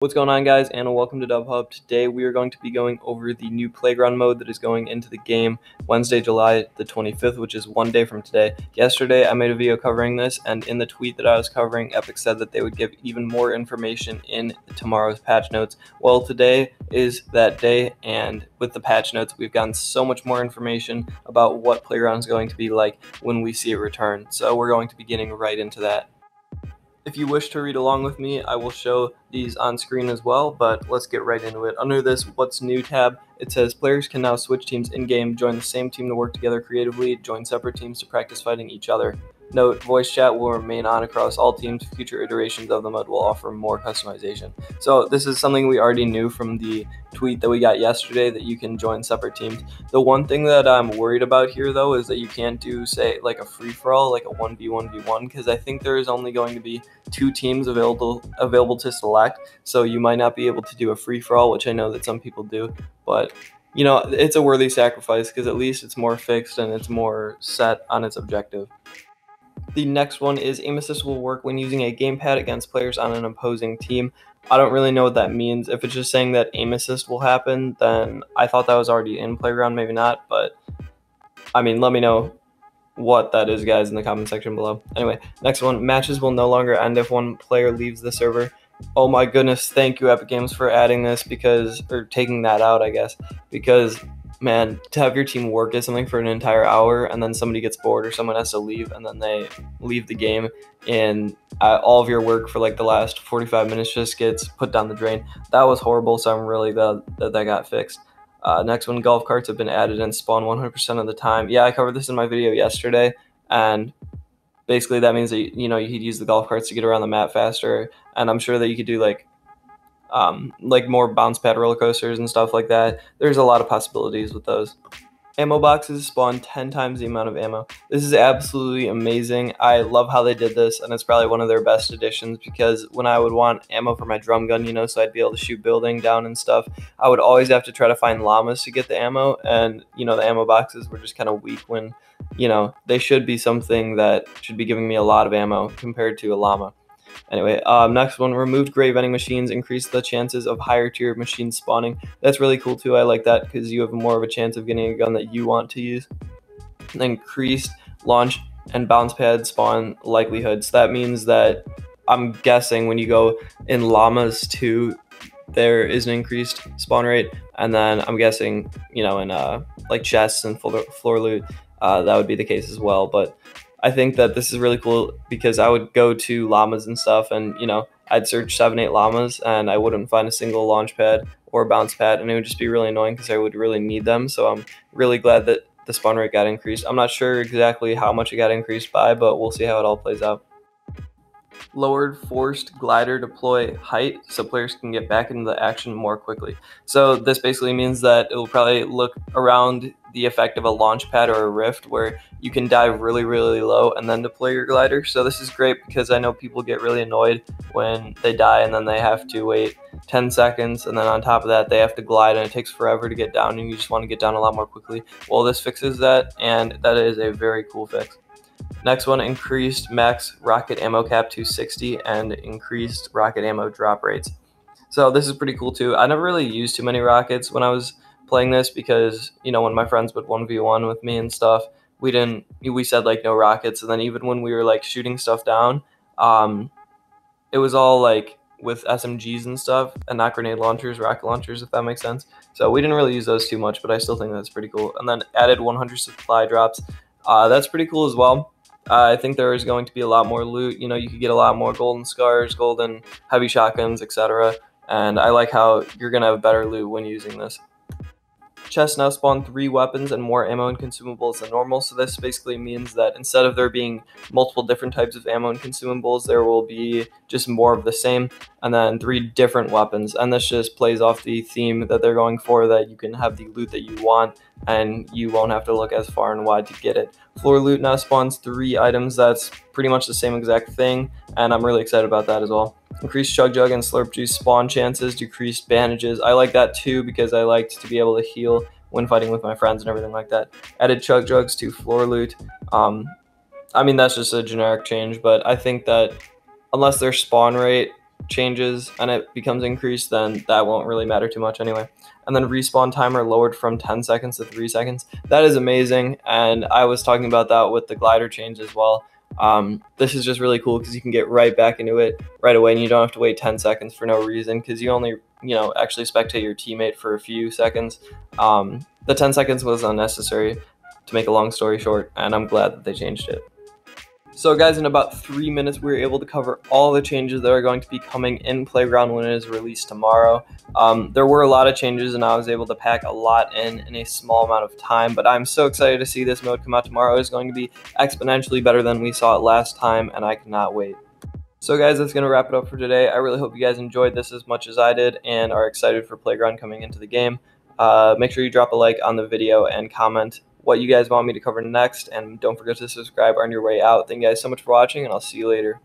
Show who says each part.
Speaker 1: What's going on, guys, and welcome to DubHub. Today we are going to be going over the new Playground mode that is going into the game Wednesday, July the 25th, which is one day from today. Yesterday I made a video covering this, and in the tweet that I was covering, Epic said that they would give even more information in tomorrow's patch notes. Well, today is that day, and with the patch notes we've gotten so much more information about what Playground is going to be like when we see it return. So we're going to be getting right into that. If you wish to read along with me, I will show these on screen as well, but let's get right into it. Under this What's New tab, it says players can now switch teams in-game, join the same team to work together creatively, join separate teams to practice fighting each other. Note, voice chat will remain on across all teams. Future iterations of the mode will offer more customization. So this is something we already knew from the tweet that we got yesterday, that you can join separate teams. The one thing that I'm worried about here, though, is that you can't do, say, like a free-for-all, like a 1v1v1, because I think there is only going to be 2 teams available to select, so you might not be able to do a free-for-all, which I know that some people do, but you know, it's a worthy sacrifice because at least it's more fixed and it's more set on its objective. The next one is aim assist will work when using a gamepad against players on an opposing team. I don't really know what that means. If it's just saying that aim assist will happen, then I thought that was already in Playground, maybe not, but I mean, let me know what that is, guys, in the comment section below. Anyway, next one, matches will no longer end if one player leaves the server. Oh my goodness, thank you, Epic Games, for adding this, or taking that out, I guess, because man, to have your team work at something for an entire hour and then somebody gets bored or someone has to leave and then they leave the game and all of your work for like the last 45 minutes just gets put down the drain. That was horrible, so I'm really glad that got fixed. Next one, golf carts have been added and spawn 100% of the time. Yeah, I covered this in my video yesterday, and basically that means that you could use the golf carts to get around the map faster, and I'm sure that you could do like more bounce pad roller coasters and stuff like that. There's a lot of possibilities with those. Ammo boxes spawn 10 times the amount of ammo. This is absolutely amazing. I love how they did this, and it's probably one of their best additions, because when I would want ammo for my drum gun, so I'd be able to shoot building down and stuff, I would always have to try to find llamas to get the ammo, and the ammo boxes were just kind of weak when they should be something that should be giving me a lot of ammo compared to a llama. Anyway, next one, removed gray vending machines, increased the chances of higher tier machines spawning. That's really cool too. I like that because you have more of a chance of getting a gun that you want to use. And increased launch and bounce pad spawn likelihoods. That means that I'm guessing when you go in llamas 2, there is an increased spawn rate, and then I'm guessing in like chests and floor loot, that would be the case as well. But I think that this is really cool because I would go to llamas and stuff, and I'd search 7-8 llamas and I wouldn't find a single launch pad or bounce pad, and it would just be really annoying because I would really need them. So I'm really glad that the spawn rate got increased. I'm not sure exactly how much it got increased by, but we'll see how it all plays out. Lowered forced glider deploy height so players can get back into the action more quickly. So this basically means that it will probably look around the effect of a launch pad or a rift, where you can dive really, really low and then deploy your glider. So this is great because I know people get really annoyed when they die and then they have to wait 10 seconds, and then on top of that they have to glide and it takes forever to get down, and you just want to get down a lot more quickly. Well, this fixes that, and that is a very cool fix. Next one, increased max rocket ammo cap to 60 and increased rocket ammo drop rates. So this is pretty cool too. I never really used too many rockets when I was playing this because, when my friends would 1v1 with me and stuff, we said like no rockets. And then even when we were like shooting stuff down, it was all like with SMGs and stuff, and not grenade launchers, rocket launchers, if that makes sense. So we didn't really use those too much, but I still think that's pretty cool. And then added 100 supply drops. That's pretty cool as well. I think there is going to be a lot more loot. You could get a lot more golden scars, golden heavy shotguns, etc. And I like how you're going to have better loot when using this. Chests now spawn 3 weapons and more ammo and consumables than normal. So this basically means that instead of there being multiple different types of ammo and consumables, there will be just more of the same, and then 3 different weapons. And this just plays off the theme that they're going for, that you can have the loot that you want and you won't have to look as far and wide to get it. Floor loot now spawns 3 items. That's pretty much the same exact thing, and I'm really excited about that as well. Increased chug jug and slurp juice spawn chances, decreased bandages. I like that too because I liked to be able to heal when fighting with my friends and everything like that. Added chug jugs to floor loot. I mean, that's just a generic change, but I think that unless their spawn rate changes and it becomes increased, then that won't really matter too much anyway. And then respawn timer lowered from 10 seconds to 3 seconds. That is amazing, and I was talking about that with the glider change as well. This is just really cool because you can get right back into it right away, and you don't have to wait 10 seconds for no reason, because you only actually spectate your teammate for a few seconds. The 10 seconds was unnecessary, to make a long story short, and I'm glad that they changed it. So guys, in about 3 minutes, we were able to cover all the changes that are going to be coming in Playground when it is released tomorrow. There were a lot of changes, and I was able to pack a lot in a small amount of time, but I'm so excited to see this mode come out tomorrow. It's going to be exponentially better than we saw it last time, and I cannot wait. So guys, that's going to wrap it up for today. I really hope you guys enjoyed this as much as I did and are excited for Playground coming into the game. Make sure you drop a like on the video and comment what you guys want me to cover next, and don't forget to subscribe on your way out. Thank you guys so much for watching, and I'll see you later.